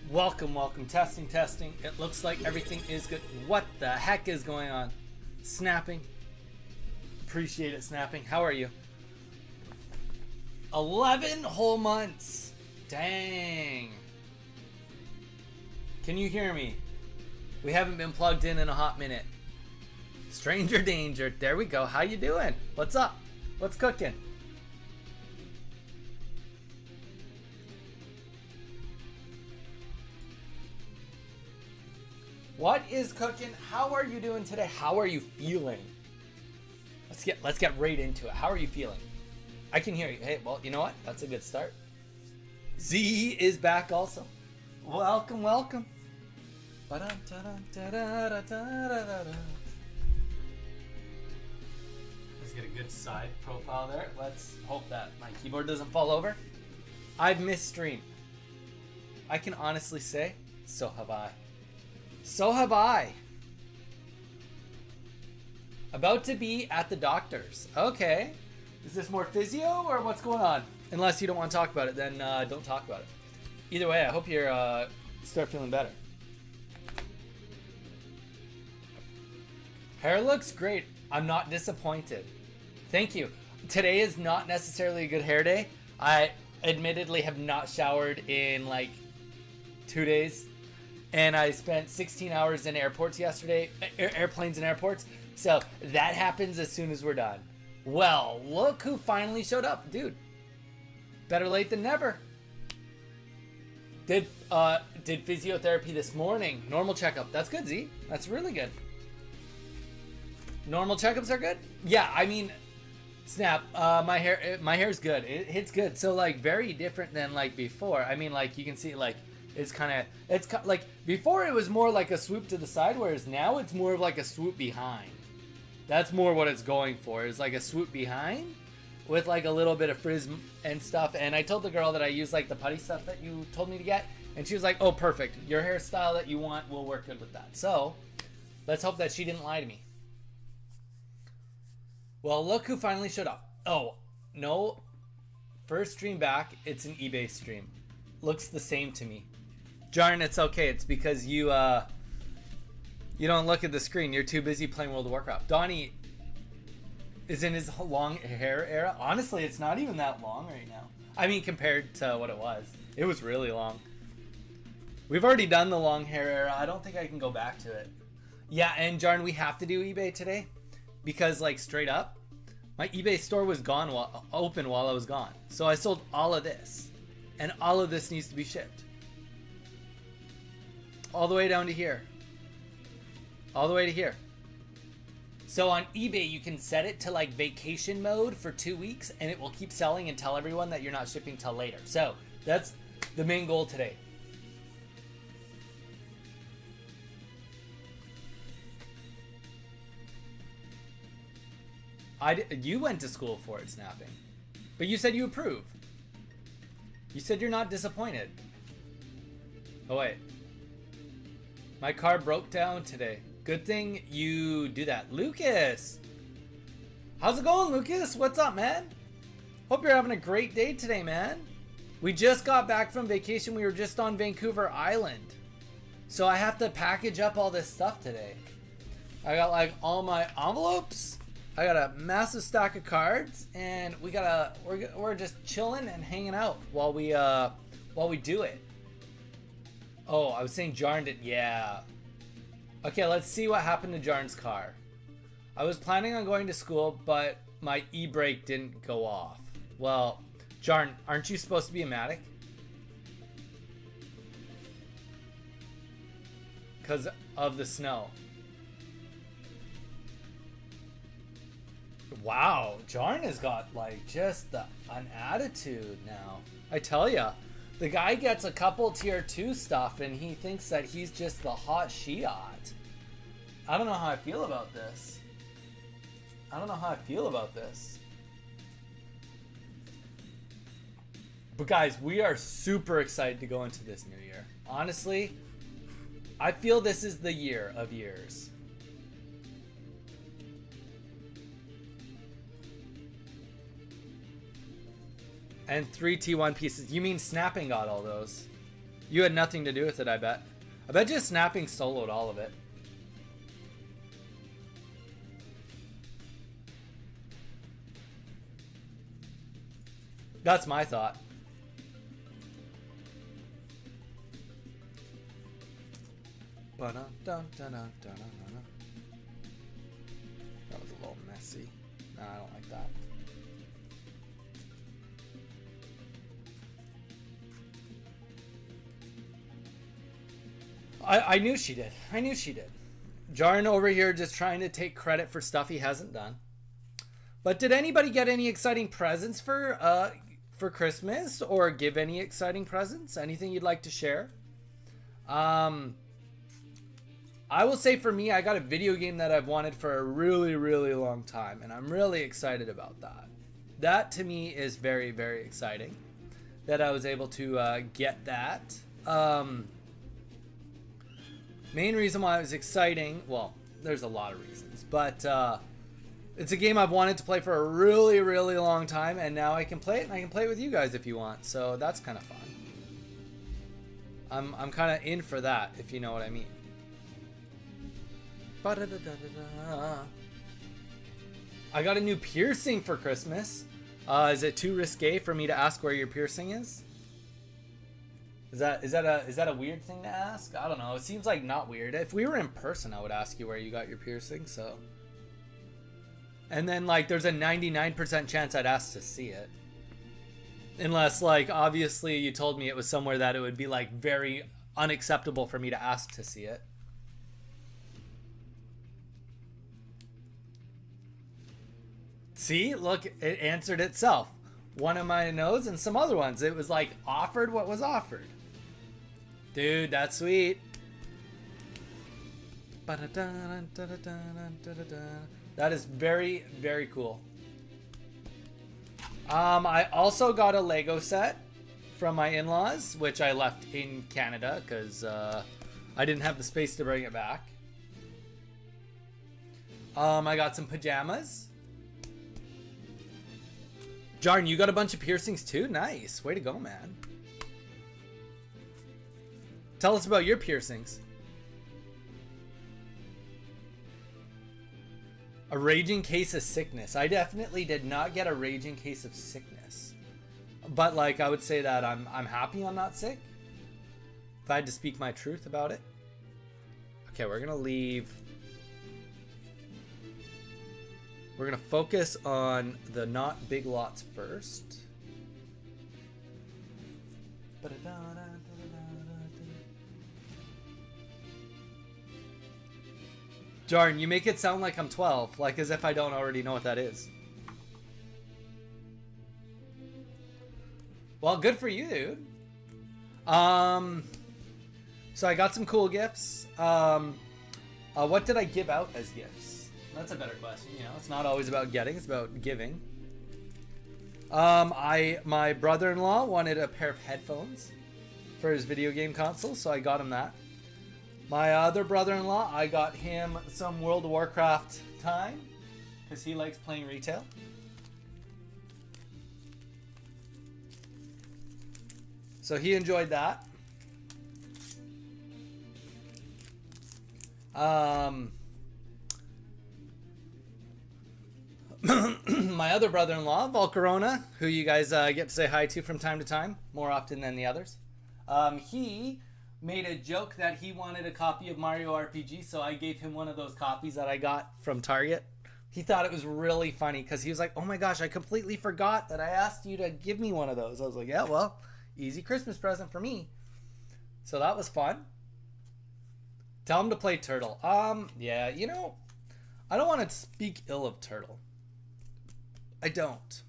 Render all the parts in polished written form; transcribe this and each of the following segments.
Welcome, welcome. Testing, testing. It looks like everything is good. What the heck is going on? Snapping. Appreciate it, snapping. How are you? 11 whole months. Dang. Can you hear me? We haven't been plugged in a hot minute. Stranger danger. There we go. How you doing? What's up? What's cooking? What is cooking? How are you doing today? How are you feeling? Let's get right into it. How are you feeling? I can hear you. Hey, well, you know what? That's a good start. Z is back also. Welcome, welcome. Let's get a good side profile there. Let's hope that my keyboard doesn't fall over. I've missed stream. I can honestly say, so have I. So have I. About to be at the doctor's. Okay. Is this more physio or what's going on? Unless you don't want to talk about it, then don't talk about it. Either way, I hope you start feeling better. Hair looks great. I'm not disappointed. Thank you. Today is not necessarily a good hair day. I admittedly have not showered in like 2 days. And I spent 16 hours in airports yesterday, airplanes and airports. So that happens as soon as we're done. Well, look who finally showed up, dude. Better late than never. Did physiotherapy this morning. Normal checkup. That's good, Z. That's really good. Normal checkups are good? Yeah, I mean, snap. My hair's good. It's good. So like very different than like before. I mean, like you can see like it's like before it was more like a swoop to the side, whereas now it's more of like a swoop behind. That's more what it's going for. Is like a swoop behind with like a little bit of frizz and stuff. And I told the girl that I use like the putty stuff that you told me to get, and she was like, "Oh, perfect. Your hairstyle that you want will work good with that." So let's hope that she didn't lie to me. Well, look who finally showed up. Oh, no. First stream back, it's an eBay stream. Looks the same to me. Jarn, it's okay. It's because you don't look at the screen. You're too busy playing World of Warcraft. Donnie is in his long hair era. Honestly, it's not even that long right now. I mean, compared to what it was. It was really long. We've already done the long hair era. I don't think I can go back to it. Yeah, and Jarn, we have to do eBay today. Because, like, straight up, my eBay store was open while I was gone. So I sold all of this. And all of this needs to be shipped. All the way down to here. All the way to here. So on eBay, you can set it to, like, vacation mode for 2 weeks. And it will keep selling and tell everyone that you're not shipping till later. So that's the main goal today. You went to school for it, snapping. But you said you approve. You said you're not disappointed. Oh, wait. My car broke down today. Good thing you do that. Lucas! How's it going, Lucas? What's up, man? Hope you're having a great day today, man. We just got back from vacation. We were just on Vancouver Island. So I have to package up all this stuff today. I got like all my envelopes. I got a massive stack of cards, and we're just chilling and hanging out while we do it. Oh, I was saying Jarn did, yeah. Okay, let's see what happened to Jarn's car. I was planning on going to school, but my e-brake didn't go off. Well, Jarn, aren't you supposed to be a Matic? Because of the snow. Wow, Jarn has got like just an attitude now. I tell ya, the guy gets a couple tier 2 stuff and he thinks that he's just the hot Shiat. I don't know how I feel about this. But guys, we are super excited to go into this new year. Honestly, I feel this is the year of years. And 3 T1 pieces. You mean Snapping got all those? You had nothing to do with it, I bet. I bet you snapping soloed all of it. That's my thought. That was a little messy. No, I don't like that. I knew she did. I knew she did. Jarn over here just trying to take credit for stuff he hasn't done. But did anybody get any exciting presents for Christmas, or give any exciting presents? Anything you'd like to share? I will say for me, I got a video game that I've wanted for a really, really long time, and I'm really excited about that. That to me is very, very exciting that I was able to get that. Main reason why it was exciting, well, there's a lot of reasons, but it's a game I've wanted to play for a really, really long time, and now I can play it, and I can play it with you guys if you want, so that's kind of fun. I'm kind of in for that, if you know what I mean. I got a new piercing for Christmas. Is it too risque for me to ask where your piercing is? Is that a weird thing to ask? I don't know. It seems like not weird. If we were in person, I would ask you where you got your piercing. So, and then like, there's a 99% chance I'd ask to see it, unless like obviously you told me it was somewhere that it would be like very unacceptable for me to ask to see it. See, look, it answered itself. One of my nose and some other ones. It was like offered what was offered. Dude, that's sweet. That is very, very cool. I also got a Lego set from my in-laws, which I left in Canada because I didn't have the space to bring it back. I got some pajamas. Jarn, you got a bunch of piercings too? Nice. Way to go, man. Tell us about your piercings. A raging case of sickness. I definitely did not get a raging case of sickness. But like, I would say that I'm happy I'm not sick. If I had to speak my truth about it. Okay, we're gonna leave. We're going to focus on the not big lots first. Jarn, you make it sound like I'm 12, like as if I don't already know what that is. Well, good for you, dude. So I got some cool gifts. What did I give out as gifts? That's a better question. You know, it's not always about getting, it's about giving. My brother-in-law wanted a pair of headphones for his video game console, so I got him that. My other brother-in-law, I got him some World of Warcraft time because he likes playing retail. So he enjoyed that. My other brother-in-law, Volcarona, who you guys get to say hi to from time to time, more often than the others, he made a joke that he wanted a copy of Mario RPG, so I gave him one of those copies that I got from Target. He thought it was really funny because he was like, oh my gosh, I completely forgot that I asked you to give me one of those. I was like, yeah, well, easy Christmas present for me. So that was fun. Tell him to play Turtle. Yeah, you know, I don't want to speak ill of Turtle. I don't.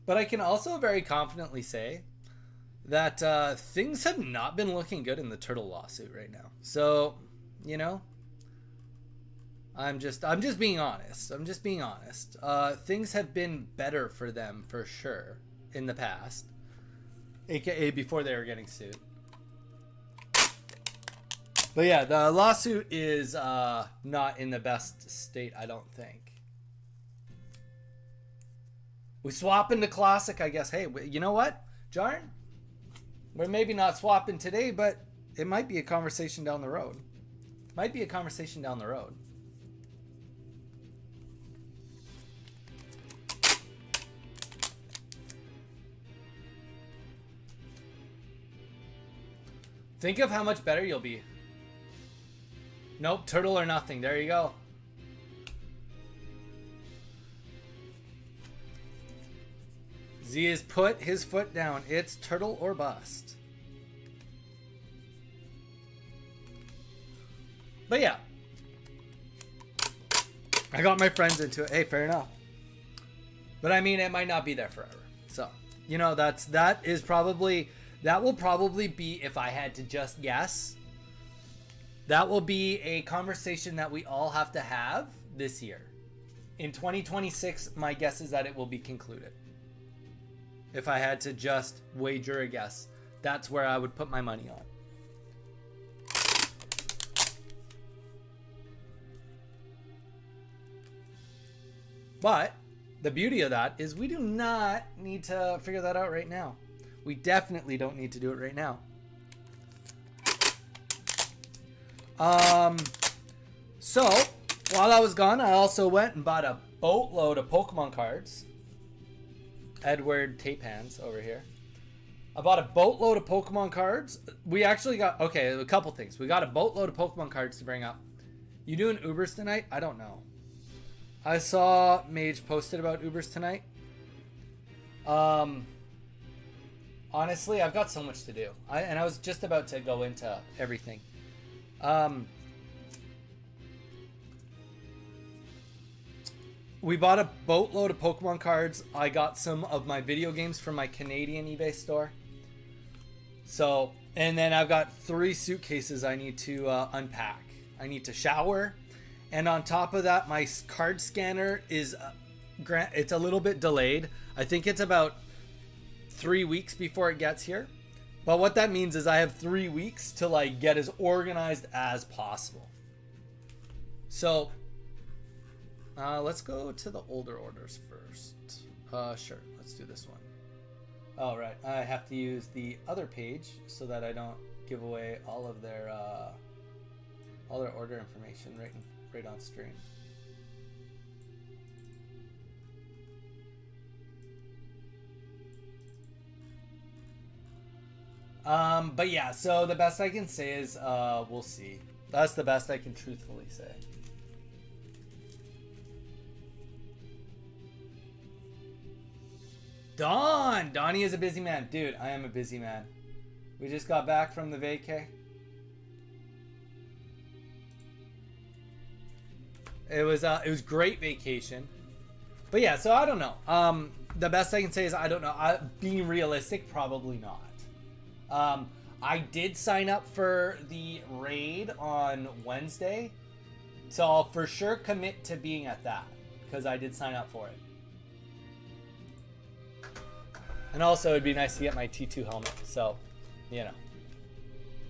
But I can also very confidently say that things have not been looking good in the Turtle lawsuit right now. So, you know, I'm just being honest. I'm just being honest. Things have been better for them for sure in the past, aka before they were getting sued. But yeah, the lawsuit is not in the best state, I don't think. We swap into classic, I guess. Hey, you know what, Jarn? We're maybe not swapping today, but it might be a conversation down the road. Might be a conversation down the road. Think of how much better you'll be. Nope, turtle or nothing. There you go. Z has put his foot down. It's turtle or bust. But yeah. I got my friends into it. Hey, fair enough. But I mean, it might not be there forever. So, you know, that will probably be, if I had to just guess, that will be a conversation that we all have to have this year. In 2026, my guess is that it will be concluded. If I had to just wager a guess, that's where I would put my money on. But the beauty of that is we do not need to figure that out right now. We definitely don't need to do it right now. So while I was gone, I also went and bought a boatload of Pokemon cards. Edward Tape Hands over here. I bought a boatload of Pokemon cards. We actually got, okay, a couple things. We got a boatload of Pokemon cards to bring up. You doing Ubers tonight? I don't know. I saw Mage posted about Ubers tonight. Honestly, I've got so much to do. And I was just about to go into everything. We bought a boatload of Pokemon cards. I got some of my video games from my Canadian eBay store. So, and then I've got 3 suitcases I need to unpack. I need to shower. And on top of that, my card scanner is, it's a little bit delayed. I think it's about 3 weeks before it gets here. But what that means is I have 3 weeks to like get as organized as possible. So let's go to the older orders first. Sure, let's do this one. All right, I have to use the other page so that I don't give away all their order information right on stream. But yeah, so the best I can say is we'll see. That's the best I can truthfully say. Donnie is a busy man. Dude, I am a busy man. We just got back from the vacay. It was great vacation. But yeah, so I don't know. The best I can say is I don't know. Being realistic, probably not. I did sign up for the raid on Wednesday. So I'll for sure commit to being at that. Because I did sign up for it. And also, it'd be nice to get my T2 helmet. So, you know,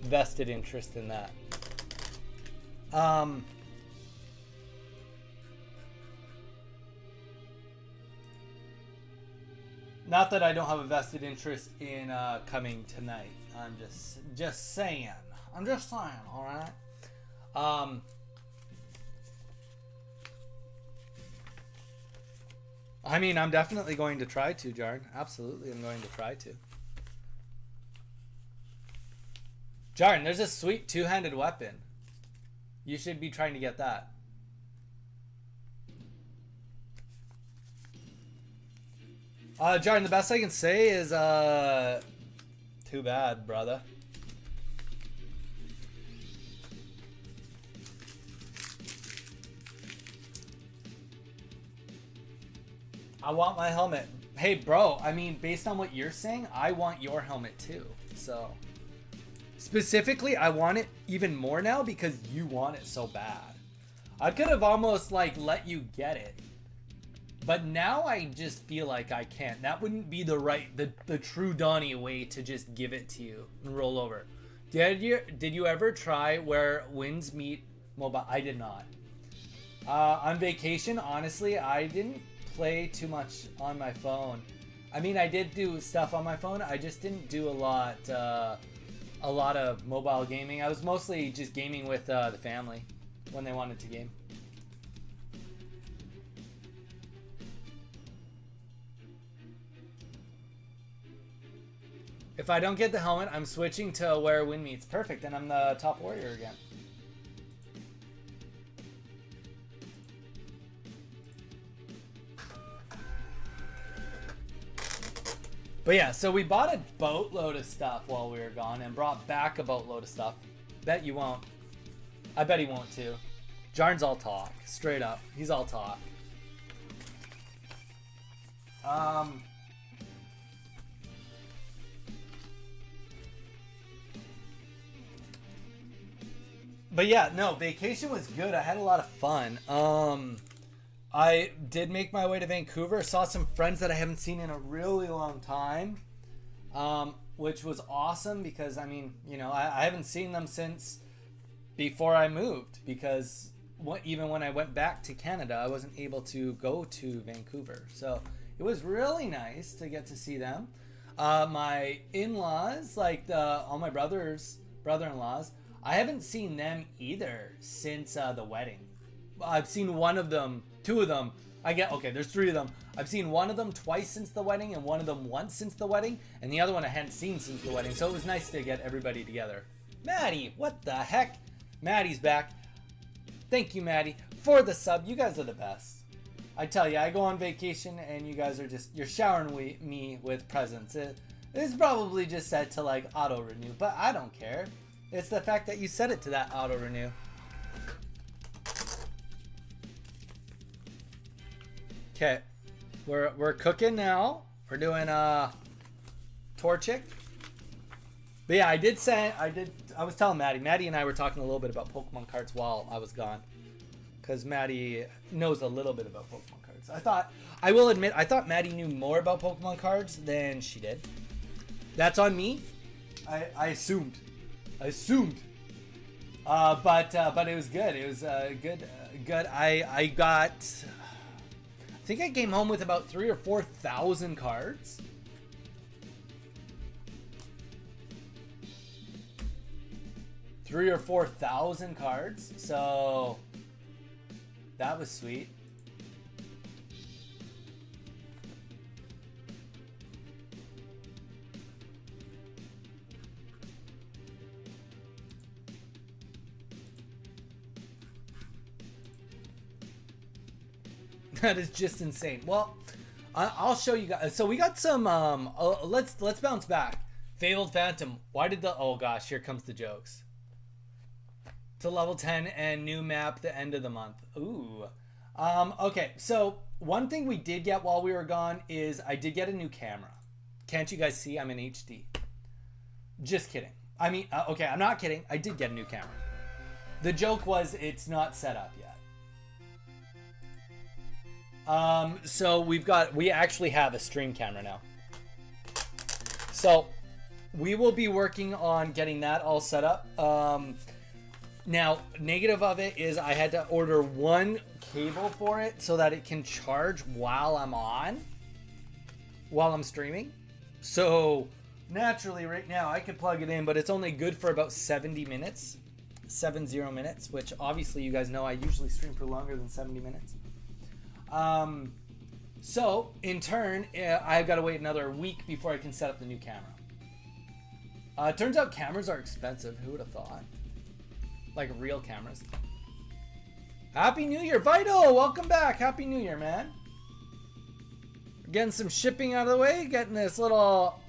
vested interest in that. Not that I don't have a vested interest in coming tonight. I'm just saying. I'm just saying, all right? I mean, I'm definitely going to try to, Jarn. Absolutely, I'm going to try to. Jarn, there's a sweet two-handed weapon. You should be trying to get that. Jarn, the best I can say is, too bad, brother. I want my helmet. Hey, bro, I mean, based on what you're saying, I want your helmet too. So, specifically, I want it even more now because you want it so bad. I could have almost, like, let you get it. But now I just feel like I can't. That wouldn't be the true Donnie way to just give it to you and roll over. Did you ever try where winds meet mobile? I did not. On vacation, honestly, I didn't play too much on my phone. I mean, I did do stuff on my phone. I just didn't do a lot of mobile gaming. I was mostly just gaming with the family when they wanted to game. If I don't get the helmet, I'm switching to where win meets. Perfect, then I'm the top warrior again. But yeah, so we bought a boatload of stuff while we were gone and brought back a boatload of stuff. Bet you won't. I bet he won't too. Jarn's all talk, straight up. He's all talk. But yeah, no, vacation was good. I had a lot of fun. I did make my way to Vancouver. Saw some friends that I haven't seen in a really long time, which was awesome because, I mean, you know, I haven't seen them since before I moved because even when I went back to Canada, I wasn't able to go to Vancouver. So it was really nice to get to see them. My in-laws, like all my brother-in-laws, I haven't seen them either since the wedding. I've seen one of them, two of them. Okay, there's three of them. I've seen one of them twice since the wedding and one of them once since the wedding, and the other one I hadn't seen since the wedding. So it was nice to get everybody together. Maddie, what the heck? Maddie's back. Thank you, Maddie, for the sub. You guys are the best. I tell you, I go on vacation and you guys are you're showering me with presents. It's probably just set to like auto renew, but I don't care. It's the fact that you set it to that auto renew. Okay, we're cooking now. We're doing Torchic. But yeah, I was telling Maddie and I were talking a little bit about Pokemon cards while I was gone, because Maddie knows a little bit about Pokemon cards. I will admit, I thought Maddie knew more about Pokemon cards than she did. That's on me. I assumed. But it was good. It was good. I think I came home with about 3,000 or 4,000 cards. Three or 4,000 cards. So that was sweet. That is just insane. Well, I'll show you guys. So we got some. Let's bounce back. Fabled Phantom. Why did the? Oh gosh, here comes the jokes. To level 10 and new map the end of the month. Ooh. Okay. So one thing we did get while we were gone is I did get a new camera. Can't you guys see? I'm in HD. Just kidding. I mean, okay, I'm not kidding. I did get a new camera. The joke was it's not set up yet. So we actually have a stream camera now. So we will be working on getting that all set up. Now, negative of it is I had to order one cable for it so that it can charge while I'm streaming. So naturally right now I could plug it in, but it's only good for about 70 minutes, 70 minutes, which obviously you guys know I usually stream for longer than 70 minutes. So in turn, I've got to wait another week before I can set up the new camera. It turns out cameras are expensive. Who would have thought? Like real cameras. Happy New Year, Vital! Welcome back. Happy New Year, man. We're getting some shipping out of the way. Getting this little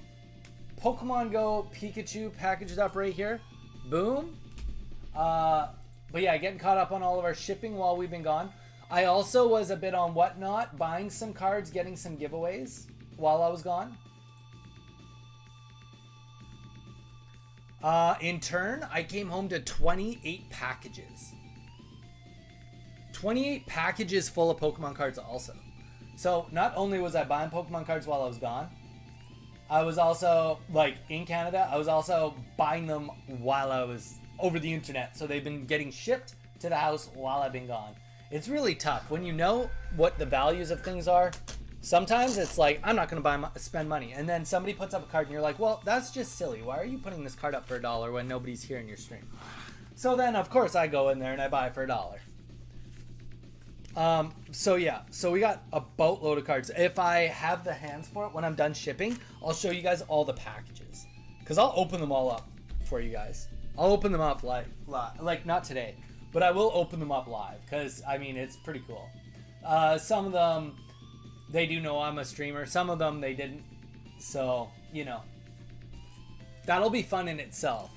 Pokemon Go Pikachu packaged up right here. Boom. But yeah, getting caught up on all of our shipping while we've been gone. I also was a bit on Whatnot, buying some cards, getting some giveaways while I was gone. In turn, I came home to 28 packages. 28 packages full of Pokemon cards also. So not only was I buying Pokemon cards while I was gone, I was also, like, in Canada, I was also buying them while I was over the internet. So they've been getting shipped to the house while I've been gone. It's really tough. When you know what the values of things are, Sometimes it's like, I'm not going to spend money. And then somebody puts up a card and you're like, well, that's just silly. Why are you putting this card up for $1 when nobody's here in your stream? So then, of course, I go in there and I buy it for $1. So yeah, so we got a boatload of cards. If I have the hands for it, when I'm done shipping, I'll show you guys all the packages. Because I'll open them all up for you guys. I'll open them up like not today, but I will open them up live. Because, I mean, it's pretty cool. Some of them, they do know I'm a streamer. Some of them, they didn't. So, you know, that'll be fun in itself.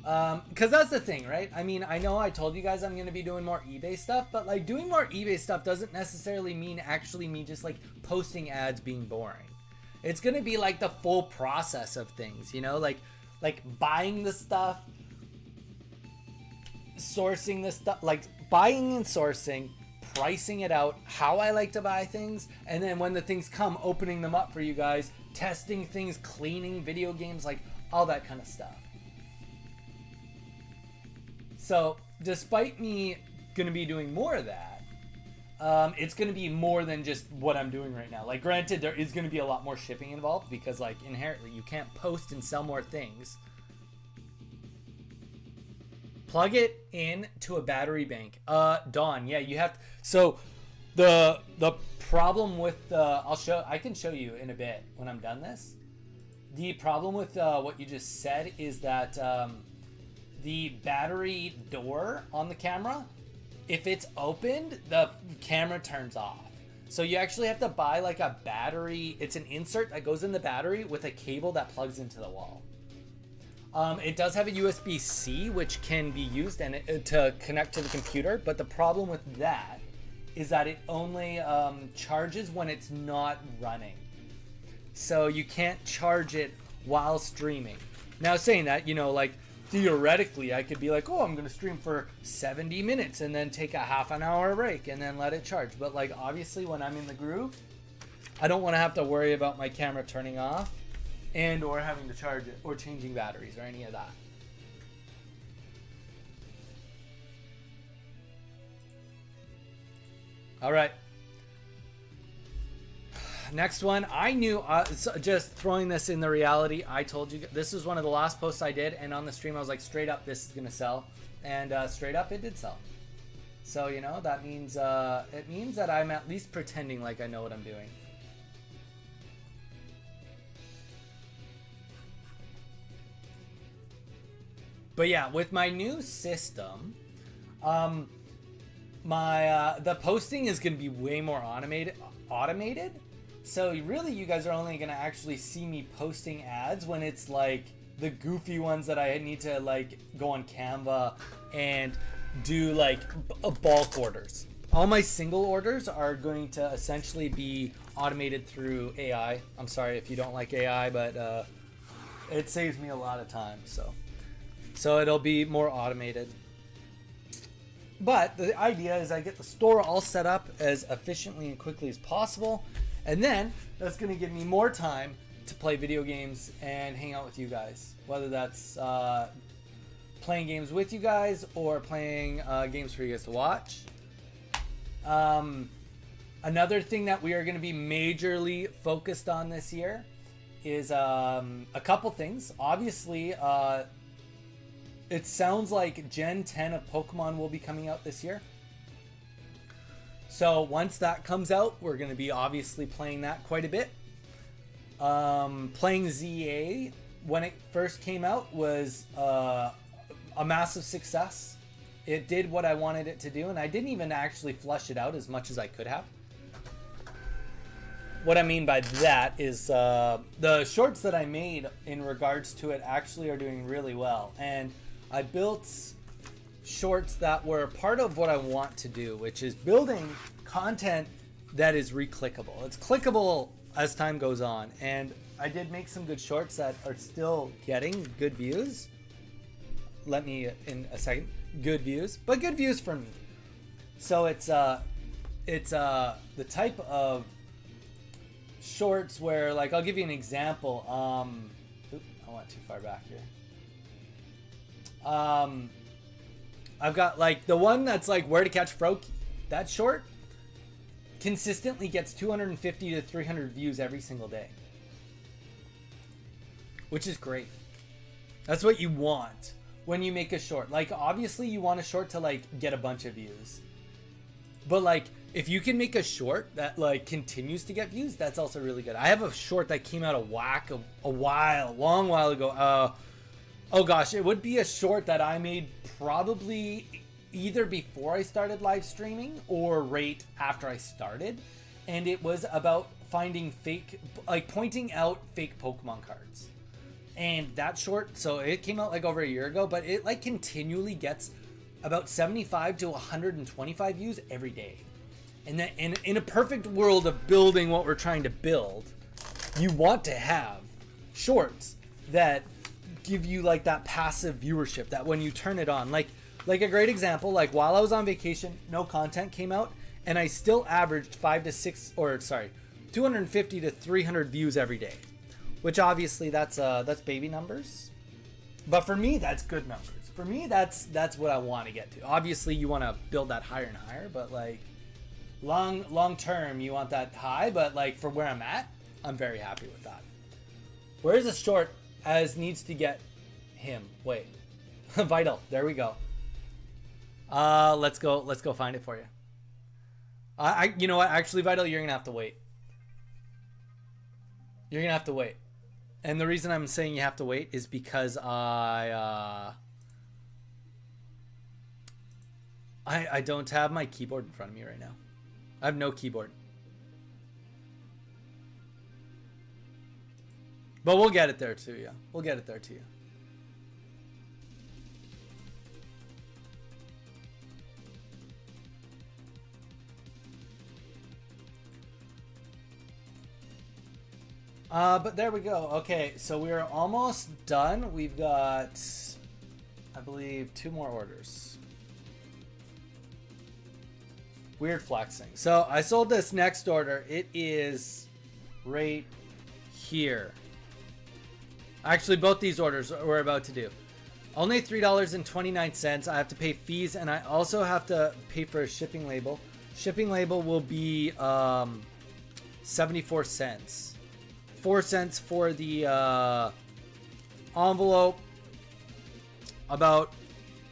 Because that's the thing, right? I mean, I know I told you guys I'm going to be doing more eBay stuff, but like doing more eBay stuff doesn't necessarily mean actually me just like posting ads being boring. It's going to be like the full process of things, you know, like buying the stuff, sourcing the stuff, like buying and sourcing, pricing it out, how I like to buy things, and then when the things come, opening them up for you guys, testing things, cleaning video games, like all that kind of stuff. So, despite me going to be doing more of that, it's going to be more than just what I'm doing right now. Like, granted, there is going to be a lot more shipping involved because, like, inherently, you can't post and sell more things. Plug it in to a battery bank. Dawn, yeah, you have to. So, the problem with I can show you in a bit when I'm done this. The problem with what you just said is that the battery door on the camera, if it's opened, the camera turns off. So you actually have to buy like a battery. It's an insert that goes in the battery with a cable that plugs into the wall. It does have a USB-C, which can be used to connect to the computer. But the problem with that is that it only charges when it's not running. So you can't charge it while streaming. Now, saying that, you know, like, theoretically, I could be like, oh, I'm going to stream for 70 minutes and then take a half an hour break and then let it charge. But like, obviously, when I'm in the groove, I don't want to have to worry about my camera turning off and or having to charge it or changing batteries or any of that. All right. Next one, I knew, just throwing this in the reality, I told you, this is one of the last posts I did, and on the stream I was like, straight up, this is going to sell, and straight up, it did sell. So, you know, that means, it means that I'm at least pretending like I know what I'm doing. But yeah, with my new system, the posting is going to be way more automated. So really, you guys are only going to actually see me posting ads when it's like the goofy ones that I need to like go on Canva and do like bulk orders. All my single orders are going to essentially be automated through AI. I'm sorry if you don't like AI, but it saves me a lot of time. So it'll be more automated. But the idea is I get the store all set up as efficiently and quickly as possible. And then that's going to give me more time to play video games and hang out with you guys. Whether that's playing games with you guys or playing games for you guys to watch. Another thing that we are going to be majorly focused on this year is a couple things. Obviously, it sounds like Gen 10 of Pokemon will be coming out this year. So once that comes out, we're going to be obviously playing that quite a bit. Playing ZA when it first came out was a massive success. It did what I wanted it to do, and I didn't even actually flesh it out as much as I could have. What I mean by that is the shorts that I made in regards to it actually are doing really well. And I built shorts that were part of what I want to do, which is building content that is reclickable. It's clickable as time goes on, and I did make some good shorts that are still getting good views. Let me in a second. Good views, but good views for me. So it's the type of shorts where, like, I'll give you an example. Oop, I went too far back here. I've got like the one that's like where to catch Froakie. That short consistently gets 250 to 300 views every single day, which is great. That's what you want when you make a short. Like, obviously you want a short to like get a bunch of views, but like if you can make a short that like continues to get views, that's also really good. I have a short that came out of whack a long while ago. Oh gosh, it would be a short that I made probably either before I started live streaming or right after I started, and it was about finding fake, like pointing out fake Pokemon cards. And that short, so it came out like over a year ago, but it like continually gets about 75 to 125 views every day. And that in a perfect world of building what we're trying to build, you want to have shorts that give you like that passive viewership, that when you turn it on, like a great example, like while I was on vacation, no content came out, and I still averaged 250 to 300 views every day, which obviously that's baby numbers, but for me that's good numbers. For me, that's what I want to get to. Obviously you want to build that higher and higher, but like long term you want that high, but like for where I'm at, I'm very happy with that. Where's a short as needs to get him? Wait. Vital, there we go. Let's go find it for you. You know what, actually, Vital, you're gonna have to wait. You're gonna have to wait. And the reason I'm saying you have to wait is because I don't have my keyboard in front of me right now. I have no keyboard. But we'll get it there too, yeah. We'll get it there to you. But there we go. Okay, so we're almost done. We've got, I believe, 2 more orders. Weird flexing. So I sold this next order. It is right here. Actually, both these orders we're about to do. Only $3.29. I have to pay fees, and I also have to pay for a shipping label. Shipping label will be 74 cents. 4 cents for the envelope. About,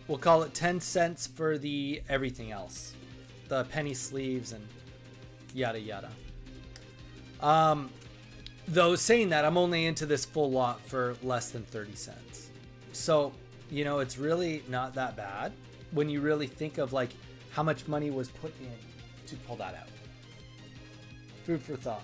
we'll call it 10 cents for the everything else. The penny sleeves and yada yada. Though saying that, I'm only into this full lot for less than 30 cents. So, you know, it's really not that bad when you really think of like how much money was put in to pull that out. Food for thought.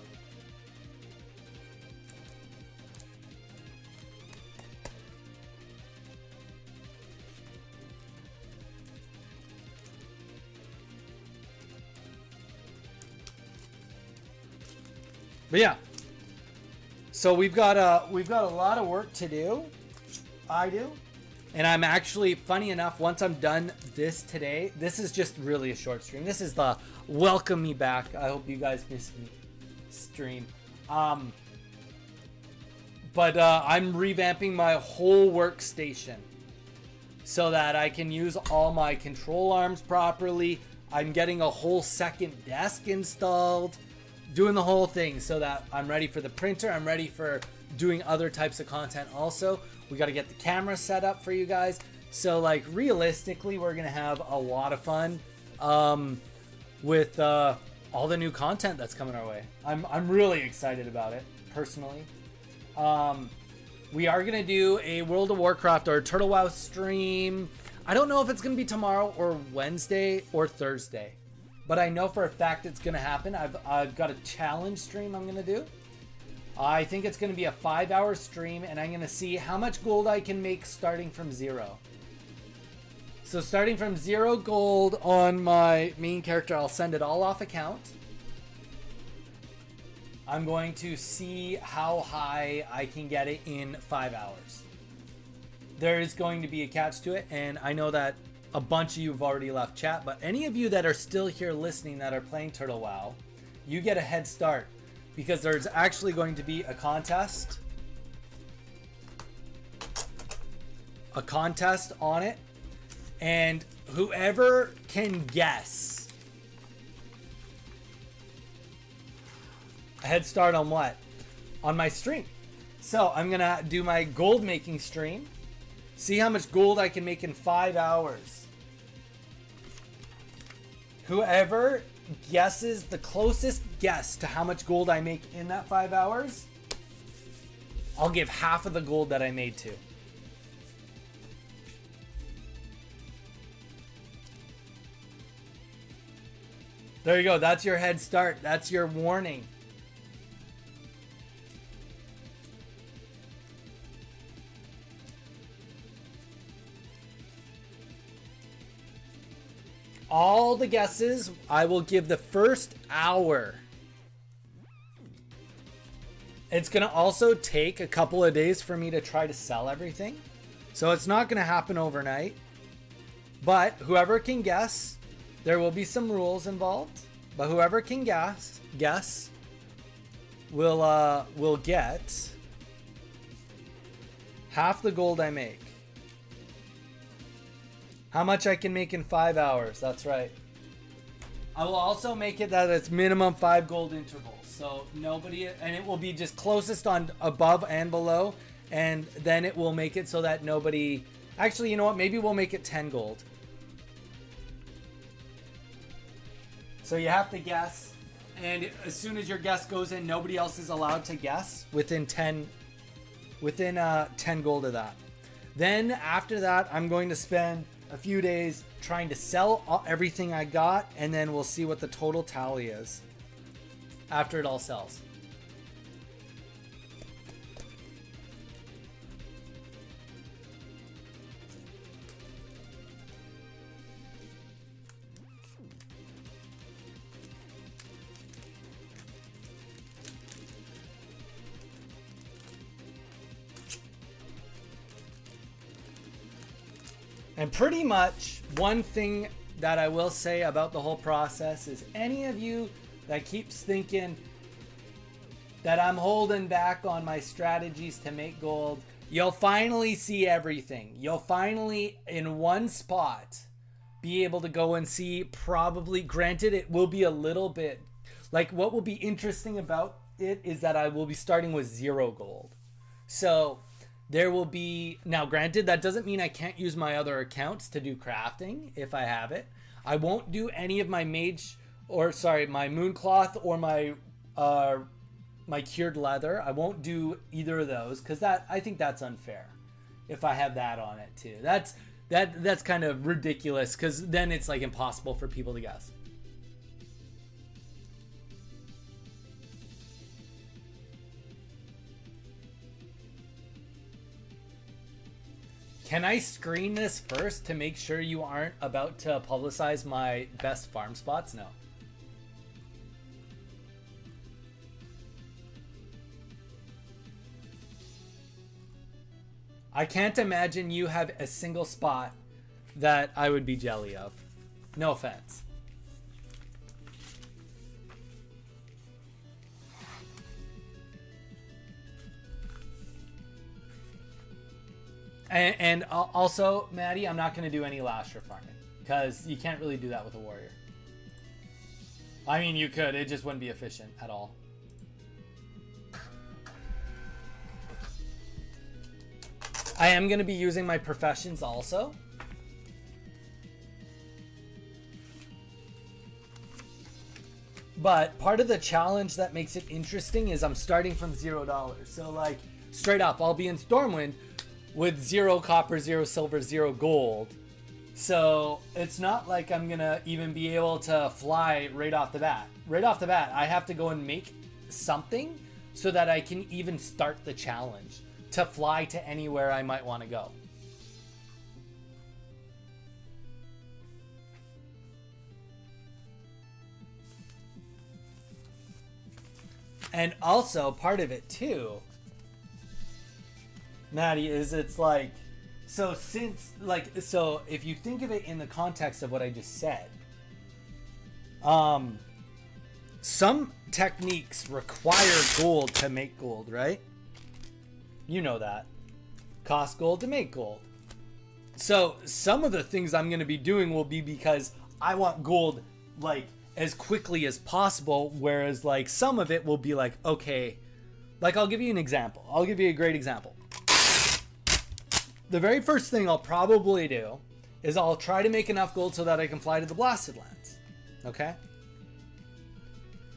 But yeah, so we've got a lot of work to do. I do, and I'm actually, funny enough, once I'm done this today, this is just really a short stream. This is the welcome me back. I hope you guys missed me stream. But I'm revamping my whole workstation so that I can use all my control arms properly. I'm getting a whole second desk installed. Doing the whole thing so that I'm ready for the printer. I'm ready for doing other types of content also. We got to get the camera set up for you guys. So like realistically, we're going to have a lot of fun with all the new content that's coming our way. I'm really excited about it personally. We are going to do a World of Warcraft or Turtle WoW stream. I don't know if it's going to be tomorrow or Wednesday or Thursday. But I know for a fact it's going to happen. I've got a challenge stream I'm going to do. I think it's going to be a 5-hour stream, and I'm going to see how much gold I can make starting from 0. So starting from 0 gold on my main character, I'll send it all off account. I'm going to see how high I can get it in 5 hours. There is going to be a catch to it, and I know that a bunch of you have already left chat, but any of you that are still here listening that are playing Turtle WoW, you get a head start because there's actually going to be a contest on it, and whoever can guess head start on what? On my stream. So I'm gonna do my gold making stream. See how much gold I can make in 5 hours. Whoever guesses the closest guess to how much gold I make in that 5 hours, I'll give half of the gold that I made to. There you go. That's your head start. That's your warning. All the guesses, I will give the first hour. It's going to also take a couple of days for me to try to sell everything. So it's not going to happen overnight. But whoever can guess, there will be some rules involved. But whoever can guess will get half the gold I make. How much I can make in 5 hours. That's right. I will also make it that it's minimum 5 gold intervals. So nobody, and it will be just closest on above and below. And then it will make it so that nobody, actually, you know what? Maybe we'll make it 10 gold. So you have to guess. And as soon as your guess goes in, nobody else is allowed to guess within 10 gold of that. Then after that, I'm going to spend a few days trying to sell everything I got, and then we'll see what the total tally is after it all sells. And pretty much one thing that I will say about the whole process is any of you that keeps thinking that I'm holding back on my strategies to make gold, you'll finally see everything. You'll finally, in one spot, be able to go and see, probably, granted, it will be a little bit, like, what will be interesting about it is that I will be starting with 0 gold. So there will be, now granted, that doesn't mean I can't use my other accounts to do crafting if I have it. I won't do any of my my mooncloth or my cured leather. I won't do either of those because I think that's unfair if I have that on it too. That's kind of ridiculous because then it's like impossible for people to guess. Can I screen this first to make sure you aren't about to publicize my best farm spots? No. I can't imagine you have a single spot that I would be jelly of. No offense. And also, Maddie, I'm not going to do any lasher farming because you can't really do that with a warrior. I mean, you could. It just wouldn't be efficient at all. I am going to be using my professions also. But part of the challenge that makes it interesting is I'm starting from $0. So like straight up, I'll be in Stormwind with 0 copper, 0 silver, 0 gold. So it's not like I'm gonna even be able to fly right off the bat. Right off the bat, I have to go and make something so that I can even start the challenge to fly to anywhere I might want to go. And also part of it too, Maddie, is it's like, so if you think of it in the context of what I just said, some techniques require gold to make gold, right? You know that. Cost gold to make gold. So some of the things I'm going to be doing will be because I want gold like as quickly as possible, whereas like some of it will be like, okay, like I'll give you an example. I'll give you a great example. The very first thing I'll probably do is I'll try to make enough gold so that I can fly to the Blasted Lands. Okay?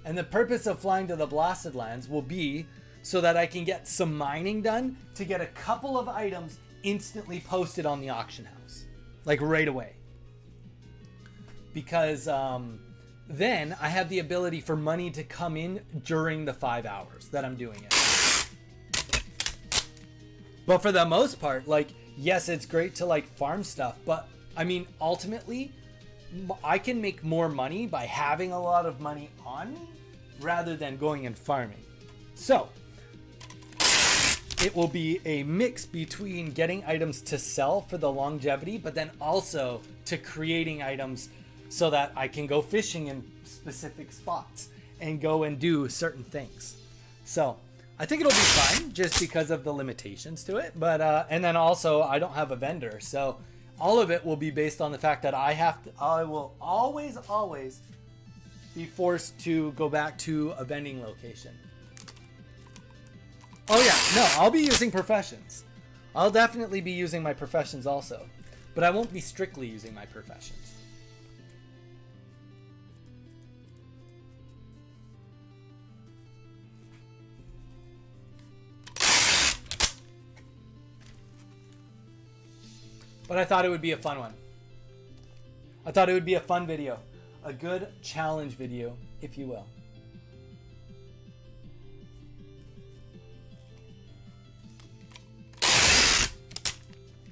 And the purpose of flying to the Blasted Lands will be so that I can get some mining done to get a couple of items instantly posted on the auction house. Like right away. Because then I have the ability for money to come in during the 5 hours that I'm doing it. But for the most part, like, yes, it's great to like farm stuff, but I mean, ultimately, I can make more money by having a lot of money on me rather than going and farming. So it will be a mix between getting items to sell for the longevity, but then also to creating items so that I can go fishing in specific spots and go and do certain things. So I think it'll be fun just because of the limitations to it. But and then also I don't have a vendor, so all of it will be based on the fact that I will always be forced to go back to a vending location. Oh yeah, no, I'll be using professions. I'll definitely be using my professions also, but I won't be strictly using my professions. But I thought it would be a fun one. I thought it would be a fun video. A good challenge video, if you will.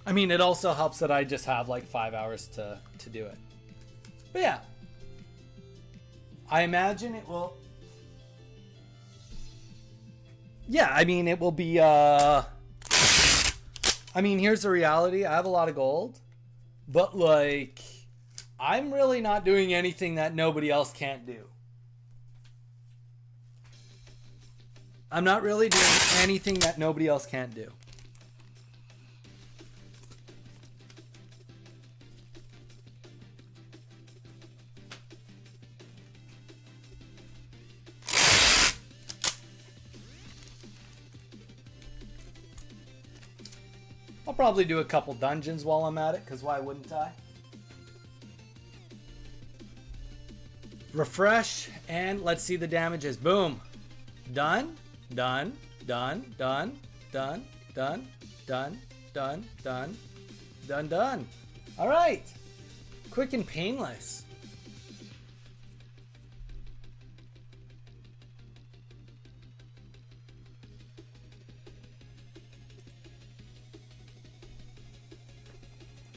I mean, it also helps that I just have like 5 hours to do it. But yeah. I imagine it will... Yeah, I mean, it will be... I mean, here's the reality. I have a lot of gold, but like, I'm really not doing anything that nobody else can't do. I'm not really doing anything that nobody else can't do. I'll probably do a couple dungeons while I'm at it, because why wouldn't I? Refresh, and let's see the damages. Boom. Done, done, done, done, done, done, done, done, done, done, done. All right. Quick and painless.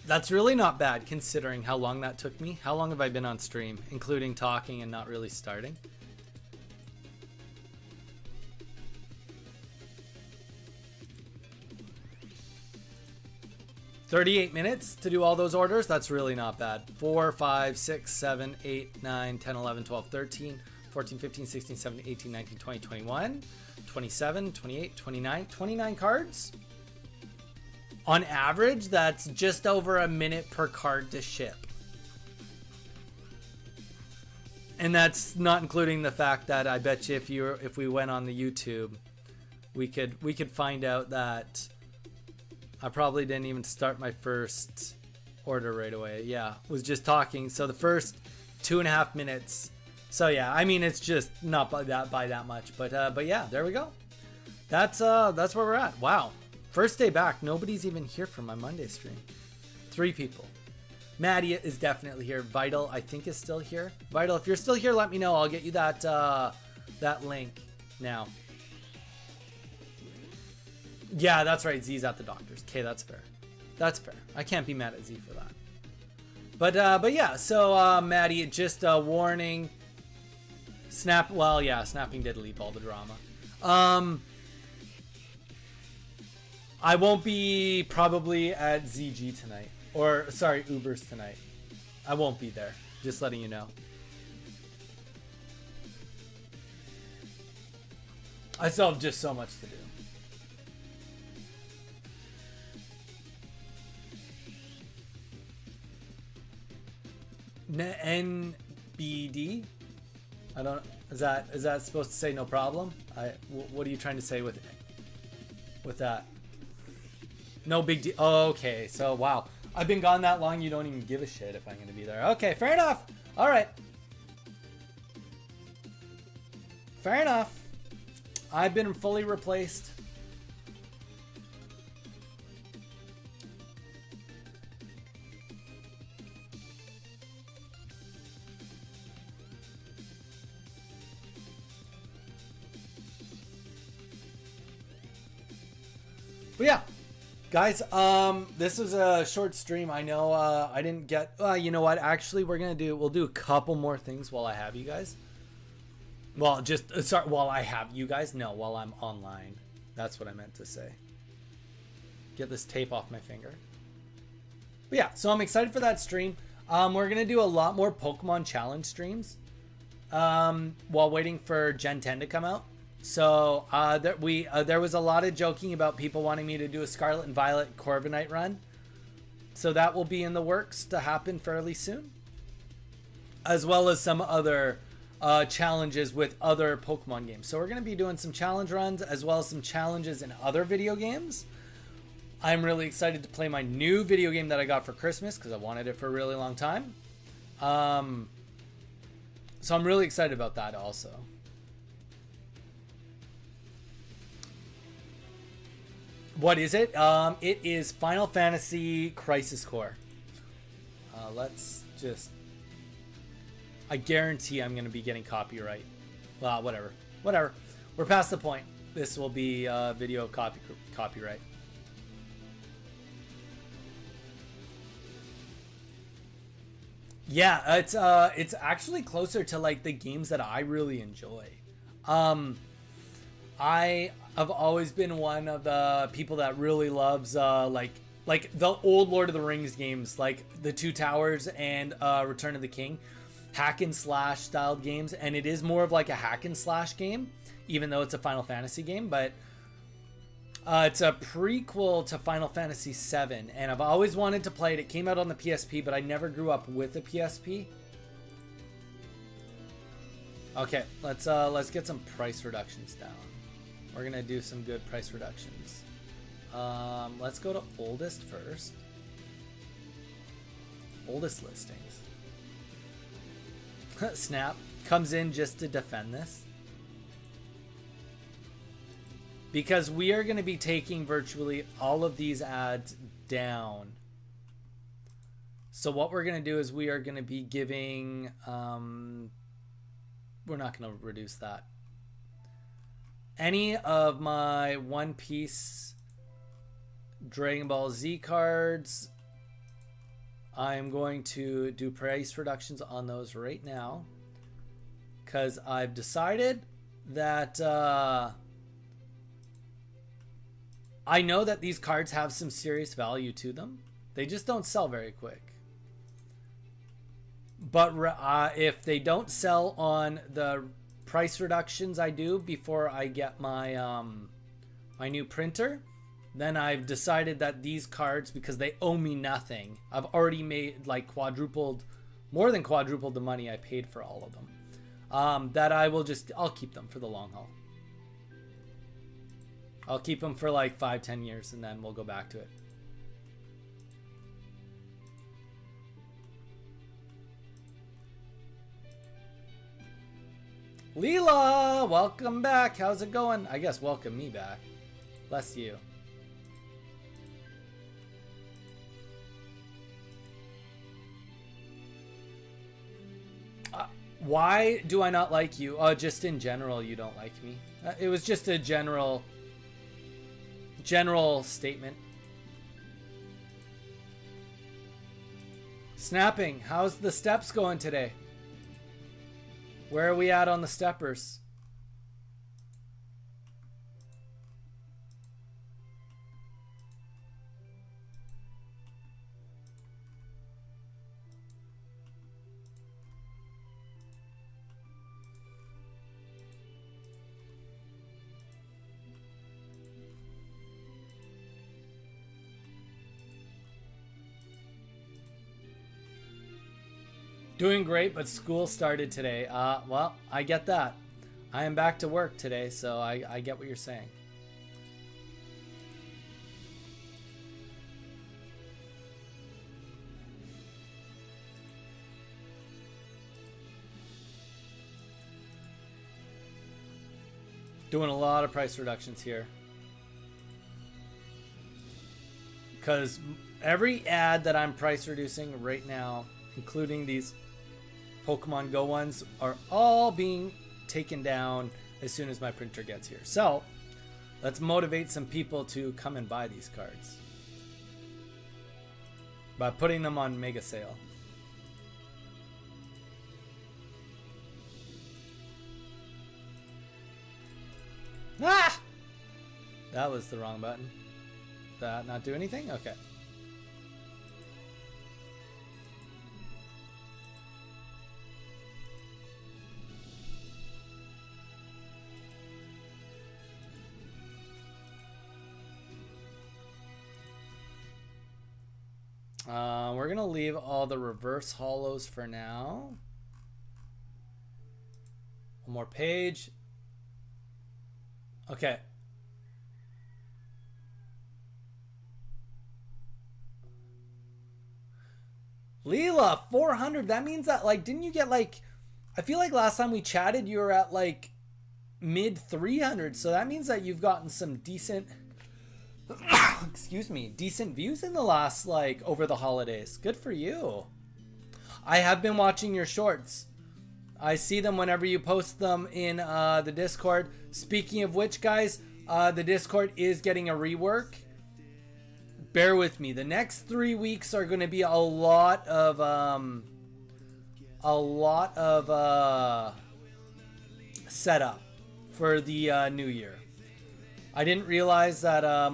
That's really not bad considering how long that took me. How long have I been on stream, including talking and not really starting? $38 minutes to do all those orders? That's really not bad. 4, 5, 6, 7, 8, 9, 10, 11, 12, 13, 14, 15, 16, 17, 18, 19, 20, 21, 27, 28, 29. 29 cards? On average, that's just over a minute per card to ship. And that's not including the fact that I bet you if we went on the YouTube, we could find out that I probably didn't even start my first order right away. Yeah, was just talking. So the first 2.5 minutes. So yeah, I mean it's just not by that much, but yeah, there we go. That's where we're at. Wow. First day back, nobody's even here for my Monday stream. 3 people. Maddie is definitely here. Vital, I think, is still here. Vital, if you're still here, let me know. I'll get you that link now. Yeah, that's right. Z's at the doctor's. Okay, that's fair. That's fair. I can't be mad at Z for that. But yeah, so Maddie, just a warning. Well, yeah, snapping did leave all the drama. I won't be probably at ZG tonight. Or, sorry, Uber's tonight. I won't be there. Just letting you know. I still have just so much to do. NBD? I don't. Is that supposed to say no problem? What are you trying to say with that? No big deal. Oh, okay, so wow. I've been gone that long, you don't even give a shit if I'm going to be there. Okay, fair enough. All right. Fair enough. I've been fully replaced. But yeah. Guys, this is a short stream. I know I didn't get you know what, actually we'll do a couple more things while I have you guys. Well, just sorry, while I have you guys. No, while I'm online. That's what I meant to say. Get this tape off my finger. But yeah, so I'm excited for that stream. We're gonna do a lot more Pokemon challenge streams while waiting for Gen 10 to come out. So there was a lot of joking about people wanting me to do a Scarlet and Violet Corviknight run. So that will be in the works to happen fairly soon. As well as some other challenges with other Pokemon games. So we're going to be doing some challenge runs as well as some challenges in other video games. I'm really excited to play my new video game that I got for Christmas because I wanted it for a really long time. So I'm really excited about that also. What is it? It is Final Fantasy Crisis Core. Let's just... I guarantee I'm going to be getting copyright. Well, whatever. Whatever. We're past the point. This will be video copyright. Yeah, it's actually closer to like the games that I really enjoy. I've always been one of the people that really loves like the old Lord of the Rings games, like the Two Towers and Return of the King, hack and slash styled games. And it is more of like a hack and slash game, even though it's a Final Fantasy game. But it's a prequel to Final Fantasy VII, and I've always wanted to play it. It came out on the PSP, but I never grew up with a PSP. Okay, let's get some price reductions down. We're gonna do some good price reductions. Let's go to oldest first. Oldest listings. Snap comes in just to defend this. Because we are going to be taking virtually all of these ads down. So what we're going to do is we are going to be giving... we're not going to reduce that. Any of my One Piece Dragon Ball Z cards, I'm going to do price reductions on those right now. Because I've decided that... I know that these cards have some serious value to them. They just don't sell very quick. But if they don't sell on the price reductions I do before I get my my new printer, then I've decided that these cards, because they owe me nothing, I've already made like more than quadrupled the money I paid for all of them. That I'll keep them for the long haul. I'll keep them for like 5-10 years and then we'll go back to it. Leela, welcome back. How's it going? I guess welcome me back. Bless you. Why do I not like you? Just in general, you don't like me. It was just a general statement. Snapping, how's the steps going today? Where are we at on the steppers? Doing great, but school started today. Well, I get that. I am back to work today, so I get what you're saying. Doing a lot of price reductions here. Because every ad that I'm price reducing right now, including these Pokemon Go ones, are all being taken down as soon as my printer gets here. So let's motivate some people to come and buy these cards by putting them on mega sale. Ah! That was the wrong button. Did that not do anything? Okay. We're gonna leave all the reverse hollows for now. One more page. Okay. Leela, 400. That means that, like, didn't you get, like, I feel like last time we chatted you were at, like, mid 300. So that means that you've gotten some decent excuse me, decent views in the last, like, over the holidays. Good for you. I have been watching your shorts. I see them whenever you post them in the Discord. Speaking of which, guys, the Discord is getting a rework. Bear with me. The next 3 weeks are going to be a lot of setup for the new year. I didn't realize that I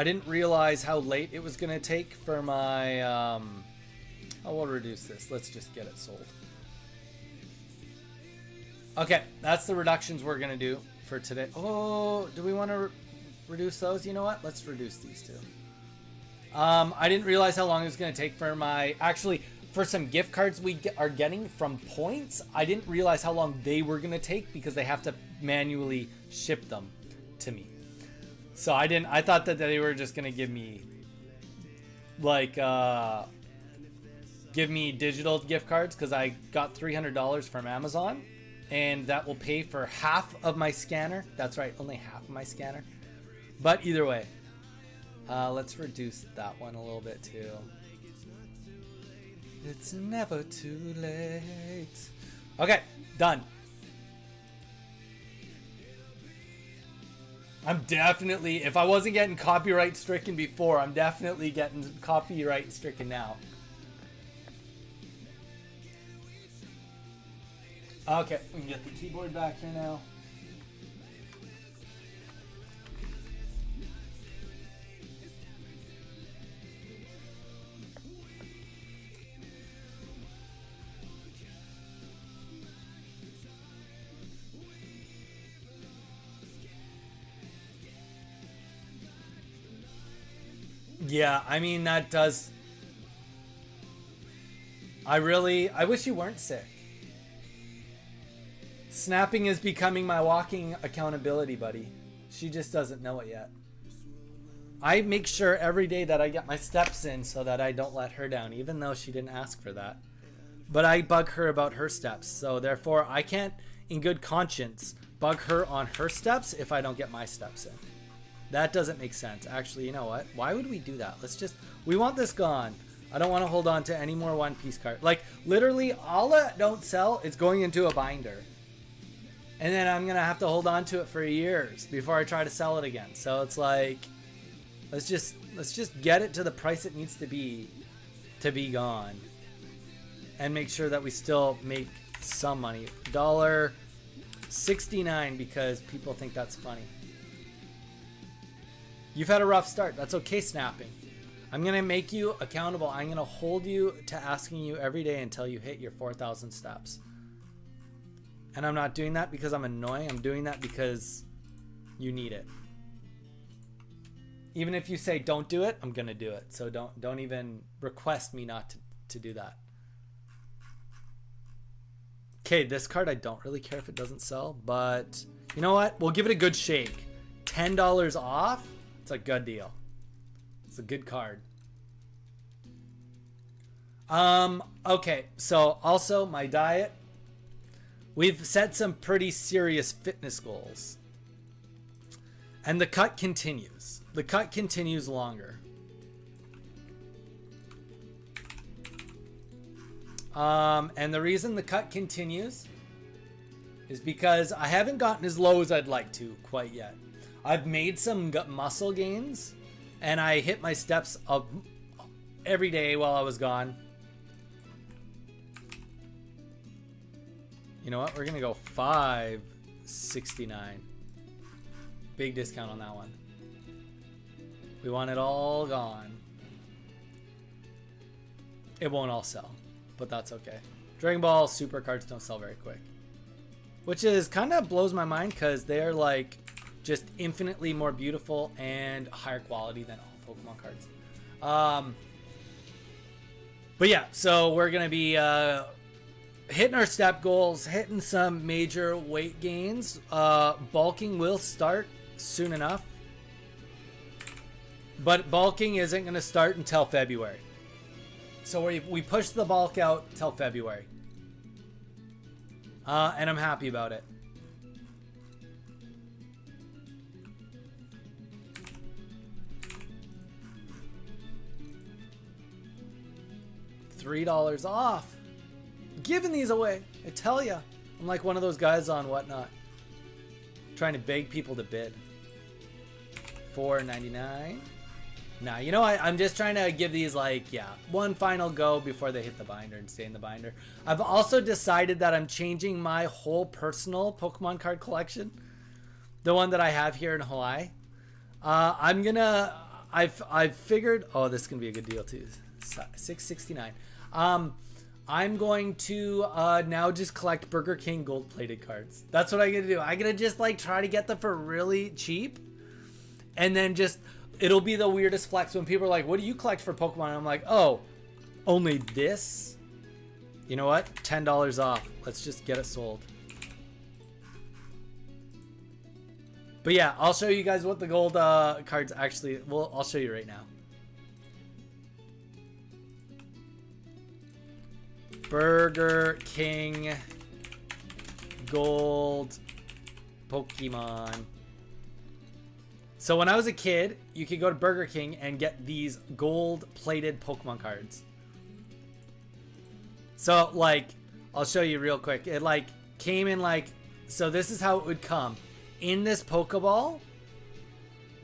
didn't realize how late it was gonna take for my I will reduce this. Let's just get it sold. Okay, that's the reductions we're gonna do for today. Oh, do we want to reduce those? You know what? Let's reduce these two. I didn't realize how long it was gonna take for my for some gift cards we are getting from points. I didn't realize how long they were going to take because they have to manually ship them to me. So I thought that they were just going to give me, like, give me digital gift cards because I got $300 from Amazon and that will pay for half of my scanner. That's right, only half of my scanner. But either way, let's reduce that one a little bit too. It's never too late. Okay, done. I'm definitely, if I wasn't getting copyright stricken before, I'm definitely getting copyright stricken now. Okay, we can get the keyboard back here now. Yeah, I mean, that does... I wish you weren't sick. Snapping is becoming my walking accountability buddy. She just doesn't know it yet. I make sure every day that I get my steps in so that I don't let her down, even though she didn't ask for that. But I bug her about her steps, so therefore I can't, in good conscience, bug her on her steps if I don't get my steps in. That doesn't make sense. Actually, you know what? Why would we do that? We want this gone. I don't want to hold on to any more One Piece cards. Like, literally, all that don't sell is going into a binder. And then I'm going to have to hold on to it for years before I try to sell it again. So it's like, let's just get it to the price it needs to be gone. And make sure that we still make some money. $1.69 because people think that's funny. You've had a rough start. That's okay, snapping. I'm going to make you accountable. I'm going to hold you to asking you every day until you hit your 4,000 steps. And I'm not doing that because I'm annoying. I'm doing that because you need it. Even if you say don't do it, I'm gonna do it. So don't even request me not to do that. Okay, this card I don't really care if it doesn't sell, but you know what? We'll give it a good shake. $10 off. It's a good deal. It's a good card. Okay, so also my diet. We've set some pretty serious fitness goals. And the cut continues. The cut continues longer. And the reason the cut continues is because I haven't gotten as low as I'd like to quite yet. I've made some muscle gains, and I hit my steps up every day while I was gone. You know what? We're gonna go $5.69. Big discount on that one. We want it all gone. It won't all sell, but that's okay. Dragon Ball Super cards don't sell very quick, which is kind of blows my mind because they're like just infinitely more beautiful and higher quality than all Pokemon cards. But yeah, so we're gonna be hitting our step goals, hitting some major weight gains. Bulking will start soon enough, but bulking isn't going to start until February. So we pushed the bulk out till February, and I'm happy about it. $3 off. Giving these away. I tell ya. I'm like one of those guys on Whatnot, trying to beg people to bid. $4.99. Nah, you know what? I'm just trying to give these like, yeah, one final go before they hit the binder and stay in the binder. I've also decided that I'm changing my whole personal Pokemon card collection, the one that I have here in Hawaii. I've figured, oh, this is gonna be a good deal too. $6.69. I'm going to now just collect Burger King gold-plated cards. That's what I'm going to do. I'm going to just like try to get them for really cheap. And then just, it'll be the weirdest flex when people are like, what do you collect for Pokemon? And I'm like, oh, only this? You know what? $10 off. Let's just get it sold. But yeah, I'll show you guys what the gold cards actually, well, I'll show you right now. Burger King gold Pokemon. So when I was a kid, you could go to Burger King and get these gold plated Pokemon cards. So like, I'll show you real quick. It like came in like, so this is how it would come in this Pokeball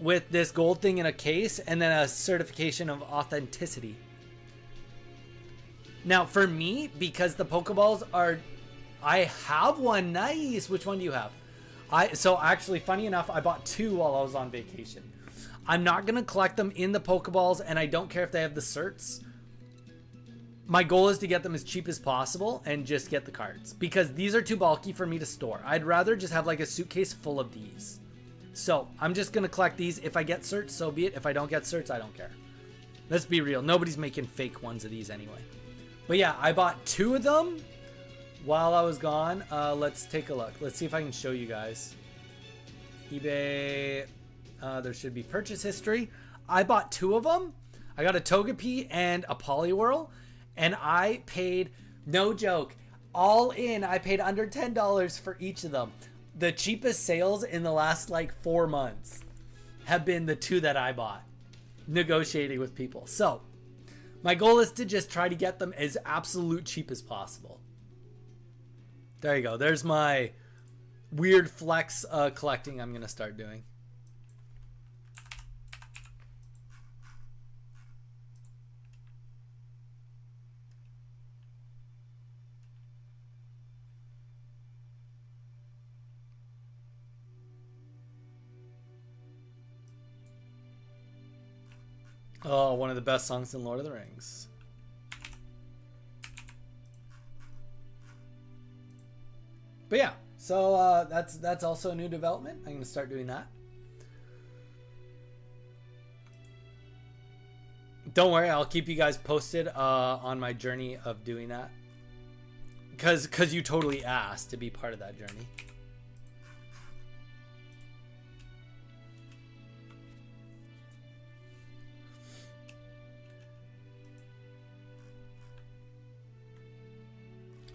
with this gold thing in a case and then a certification of authenticity. Now, for me, because the Pokeballs are... I have one. Nice. Which one do you have? So, actually, funny enough, I bought two while I was on vacation. I'm not going to collect them in the Pokeballs, and I don't care if they have the certs. My goal is to get them as cheap as possible and just get the cards. Because these are too bulky for me to store. I'd rather just have, like, a suitcase full of these. So, I'm just going to collect these. If I get certs, so be it. If I don't get certs, I don't care. Let's be real. Nobody's making fake ones of these anyway. But yeah, I bought two of them while I was gone. Let's take a look. Let's see if I can show you guys. eBay. There should be purchase history. I bought two of them. I got a Togepi and a Poliwhirl. And I paid, no joke, all in, I paid under $10 for each of them. The cheapest sales in the last like 4 months have been the two that I bought. Negotiating with people. So, my goal is to just try to get them as absolute cheap as possible. There you go. There's my weird flex collecting I'm going to start doing. Oh, one of the best songs in Lord of the Rings. But yeah, so that's also a new development. I'm going to start doing that. Don't worry, I'll keep you guys posted on my journey of doing that. Cause you totally asked to be part of that journey.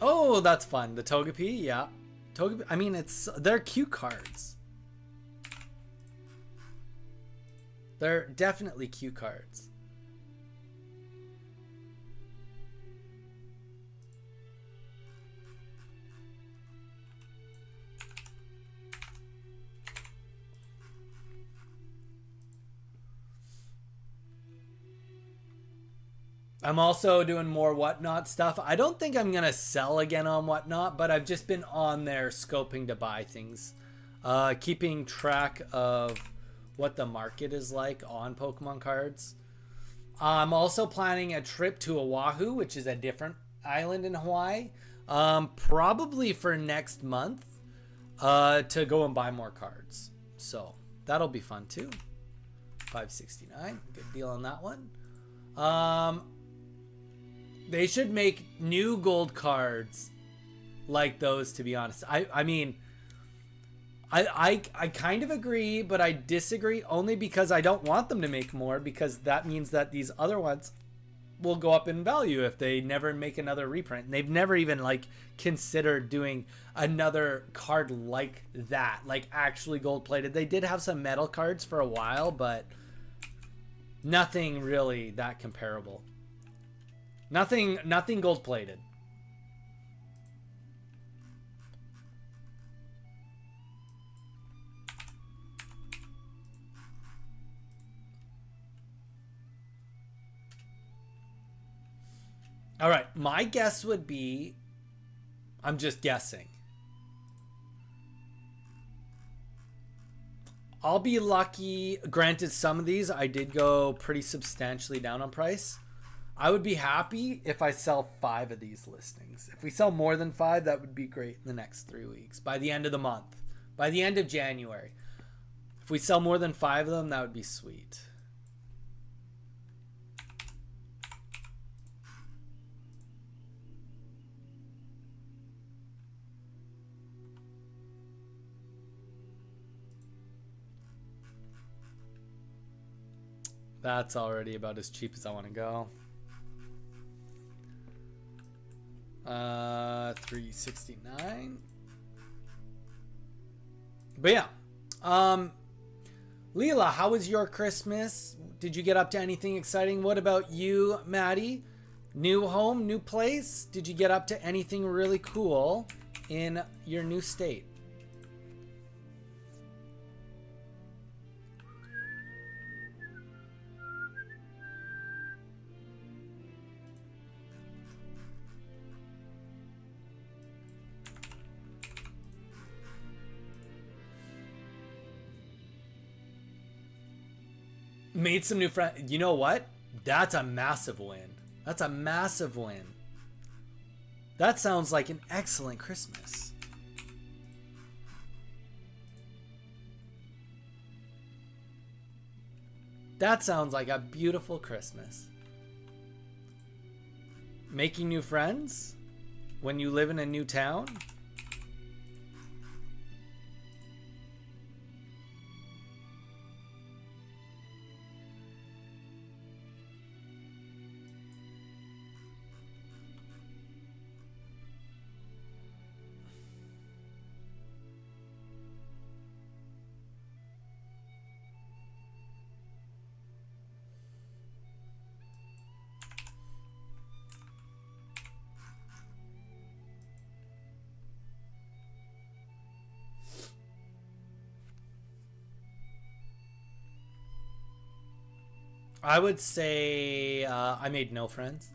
Oh, that's fun. The Togepi, yeah. Togepi, I mean, they're cute cards. They're definitely cute cards. I'm also doing more Whatnot stuff. I don't think I'm going to sell again on Whatnot, but I've just been on there scoping to buy things. Keeping track of what the market is like on Pokemon cards. I'm also planning a trip to Oahu, which is a different island in Hawaii. Probably for next month to go and buy more cards. So that'll be fun too. $5.69. Good deal on that one. They should make new gold cards like those, to be honest. I mean, I kind of agree, but I disagree only because I don't want them to make more, because that means that these other ones will go up in value if they never make another reprint. And they've never even like considered doing another card like that, like actually gold plated. They did have some metal cards for a while, but nothing really that comparable. Nothing gold plated. All right, my guess would be, I'm just guessing, I'll be lucky. Granted, some of these I did go pretty substantially down on price. I would be happy if I sell 5 of these listings. If we sell more than 5, that would be great in the next 3 weeks. By the end of the month. By the end of January. If we sell more than 5 of them, that would be sweet. That's already about as cheap as I want to go. $3.69. But yeah. Leela, how was your Christmas? Did you get up to anything exciting? What about you, Maddie? New home, new place? Did you get up to anything really cool in your new state? Made some new friends. You know what? That's a massive win. That's a massive win. That sounds like an excellent Christmas. That sounds like a beautiful Christmas. Making new friends when you live in a new town. I would say I made no friends.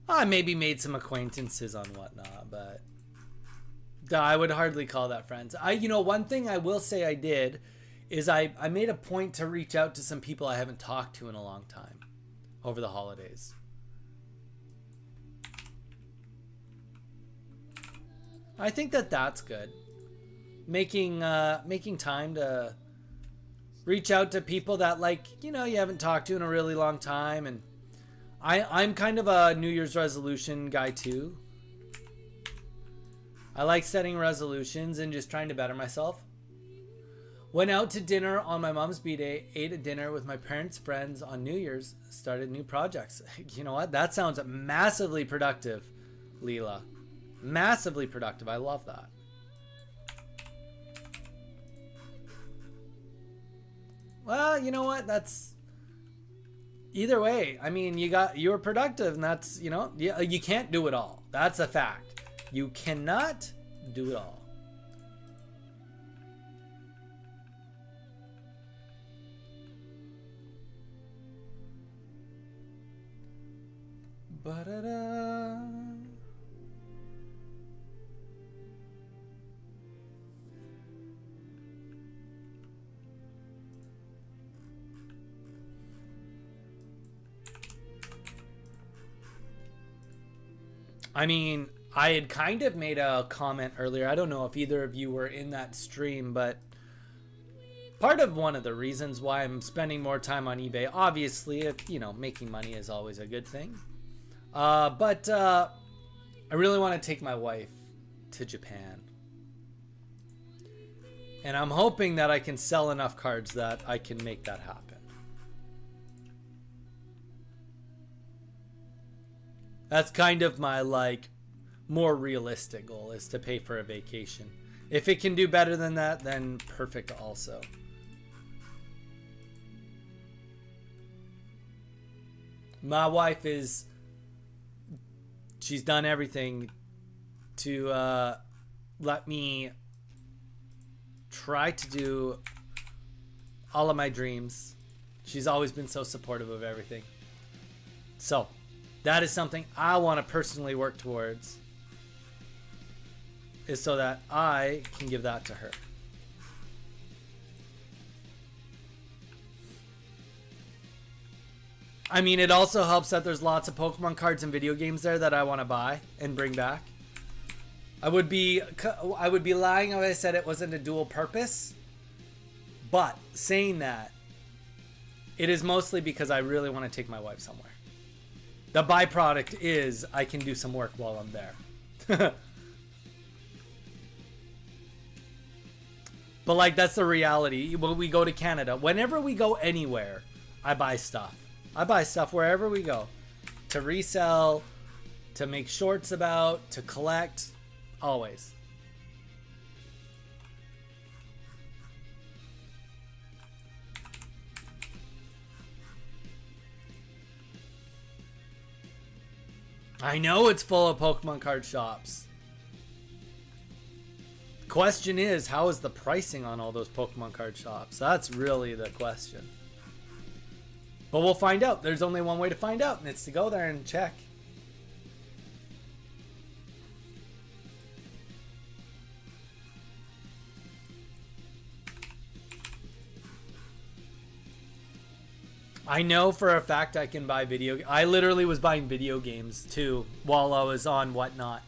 I maybe made some acquaintances on Whatnot, but I would hardly call that friends. You know, one thing I will say I did is I made a point to reach out to some people I haven't talked to in a long time over the holidays. I think that that's good. Making time to reach out to people that, like, you know, you haven't talked to in a really long time. And I'm kind of a New Year's resolution guy too. I like setting resolutions and just trying to better myself. Went out to dinner on my mom's b-day, ate a dinner with my parents' friends on New Year's, started new projects. You know what? That sounds massively productive, Leela. Massively productive. I love that. Well, you know what? That's either way. I mean, you're productive, and that's, you know, you can't do it all. That's a fact. You cannot do it all. Ba-da-da. I mean, I had kind of made a comment earlier. I don't know if either of you were in that stream, but part of one of the reasons why I'm spending more time on eBay, obviously, you know, making money is always a good thing. But I really want to take my wife to Japan. And I'm hoping that I can sell enough cards that I can make that happen. That's kind of my, like, more realistic goal, is to pay for a vacation. If it can do better than that, then perfect also. My wife she's done everything to let me try to do all of my dreams. She's always been so supportive of everything. So that is something I want to personally work towards, is so that I can give that to her. I mean, it also helps that there's lots of Pokemon cards and video games there that I want to buy and bring back. I would be lying if I said it wasn't a dual purpose. But saying that, it is mostly because I really want to take my wife somewhere. The byproduct is I can do some work while I'm there. But, like, that's the reality. When we go to Canada, whenever we go anywhere, I buy stuff. I buy stuff wherever we go. To resell, to make shorts about, to collect. Always. I know it's full of Pokemon card shops. Question is, how is the pricing on all those Pokemon card shops? That's really the question. But we'll find out. There's only one way to find out, and it's to go there and check. I know for a fact I can buy I literally was buying video games too while I was on Whatnot.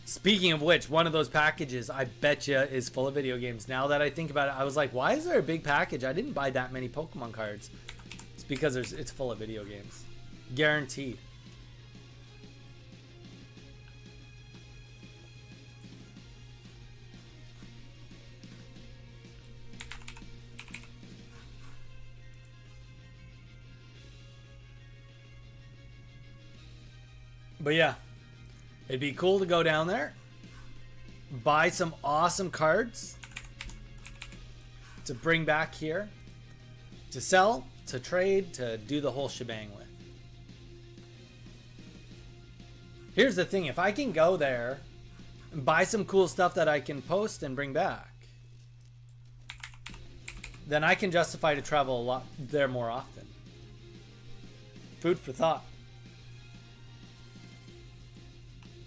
Speaking of which, one of those packages, I bet you, is full of video games. Now that I think about it, I was like, why is there a big package? I didn't buy that many Pokemon cards. It's because it's full of video games. Guaranteed. But yeah, it'd be cool to go down there, buy some awesome cards to bring back here, to sell, to trade, to do the whole shebang with. Here's the thing, if I can go there and buy some cool stuff that I can post and bring back, then I can justify to travel a lot there more often. Food for thought.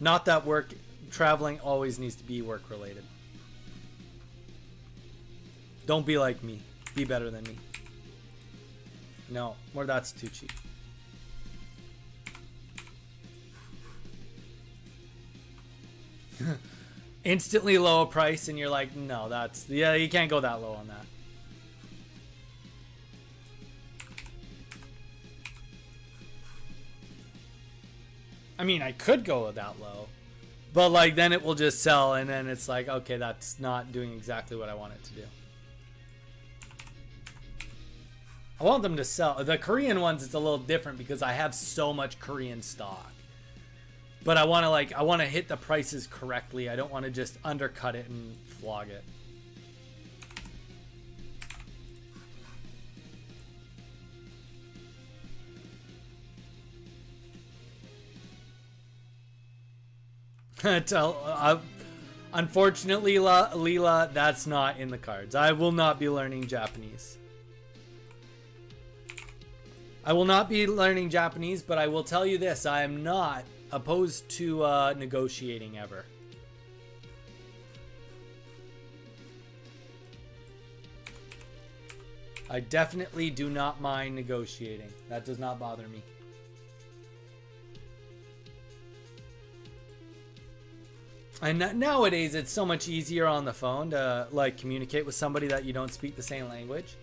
Not that traveling always needs to be work related. Don't be like me. Be better than me. No, or that's too cheap. Instantly low a price and you're like, no, you can't go that low on that. I mean, I could go that low, but like then it will just sell, and then it's like, okay, that's not doing exactly what I want it to do. I want them to sell. The Korean ones, it's a little different because I have so much Korean stock. But I want to hit the prices correctly. I don't want to just undercut it and flog it. Unfortunately, Leela, that's not in the cards. I will not be learning Japanese. I will not be learning Japanese, but I will tell you this. I am not opposed to negotiating ever. I definitely do not mind negotiating. That does not bother me. And nowadays, it's so much easier on the phone to like communicate with somebody that you don't speak the same language.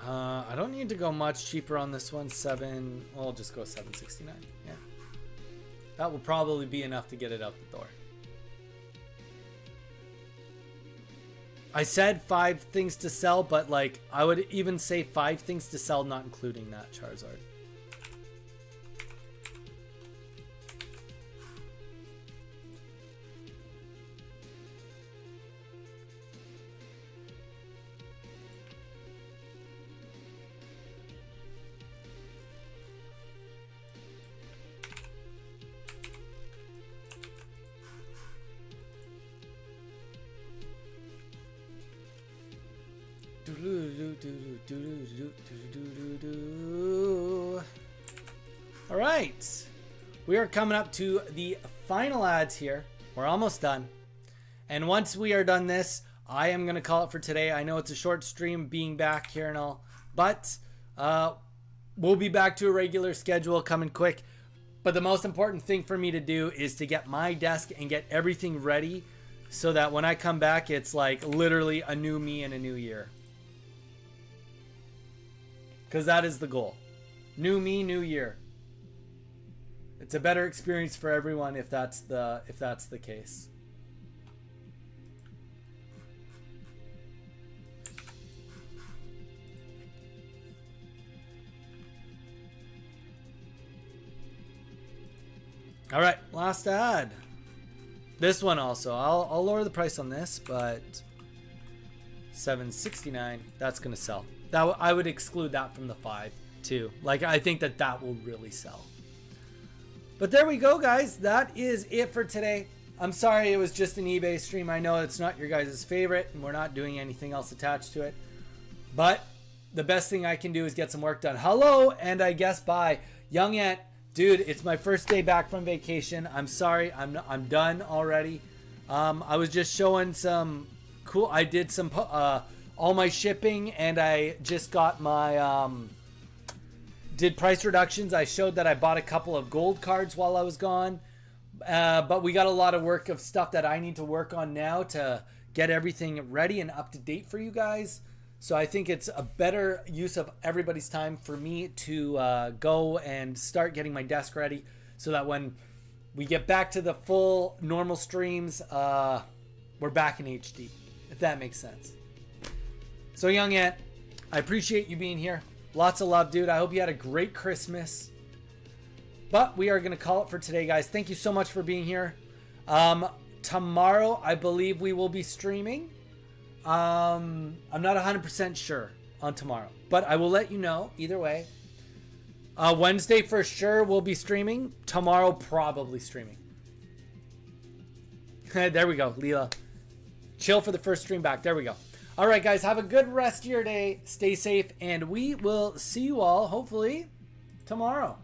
I don't need to go much cheaper on this one. I'll just go $7.69. Yeah, that will probably be enough to get it out the door. I said 5 things to sell, but like I would even say 5 things to sell, not including that Charizard. All right, we are coming up to the final ads here. We're almost done, and once we are done this, I am gonna call it for today. I know it's a short stream being back here and all, but we'll be back to a regular schedule coming quick. But the most important thing for me to do is to get my desk and get everything ready so that when I come back, it's like literally a new me in a new year. Because that is the goal. New me, new year. It's a better experience for everyone if that's the case. All right, last ad. This one also. I'll lower the price on this, but $7.69. That's gonna sell. That I would exclude that from the 5 too. Like I think that will really sell. But there we go, guys. That is it for today. I'm sorry it was just an eBay stream. I know it's not your guys' favorite, and we're not doing anything else attached to it. But the best thing I can do is get some work done. Hello, and I guess bye. Young Ant, dude, it's my first day back from vacation. I'm sorry. I'm done already. I was just showing some cool. I did some all my shipping, and I just got my did price reductions. I showed that I bought a couple of gold cards while I was gone, but we got a lot of work of stuff that I need to work on now to get everything ready and up to date for you guys. So I think it's a better use of everybody's time for me to go and start getting my desk ready so that when we get back to the full normal streams, we're back in HD, if that makes sense. So Young Ant, I appreciate you being here. Lots of love, dude. I hope you had a great Christmas. But we are going to call it for today, guys. Thank you so much for being here. Tomorrow, I believe we will be streaming. I'm not 100% sure on tomorrow, but I will let you know either way. Wednesday for sure we'll be streaming. Tomorrow probably streaming. There we go, Leela. Chill for the first stream back. There we go. All right, guys, have a good rest of your day. Stay safe, and we will see you all hopefully tomorrow.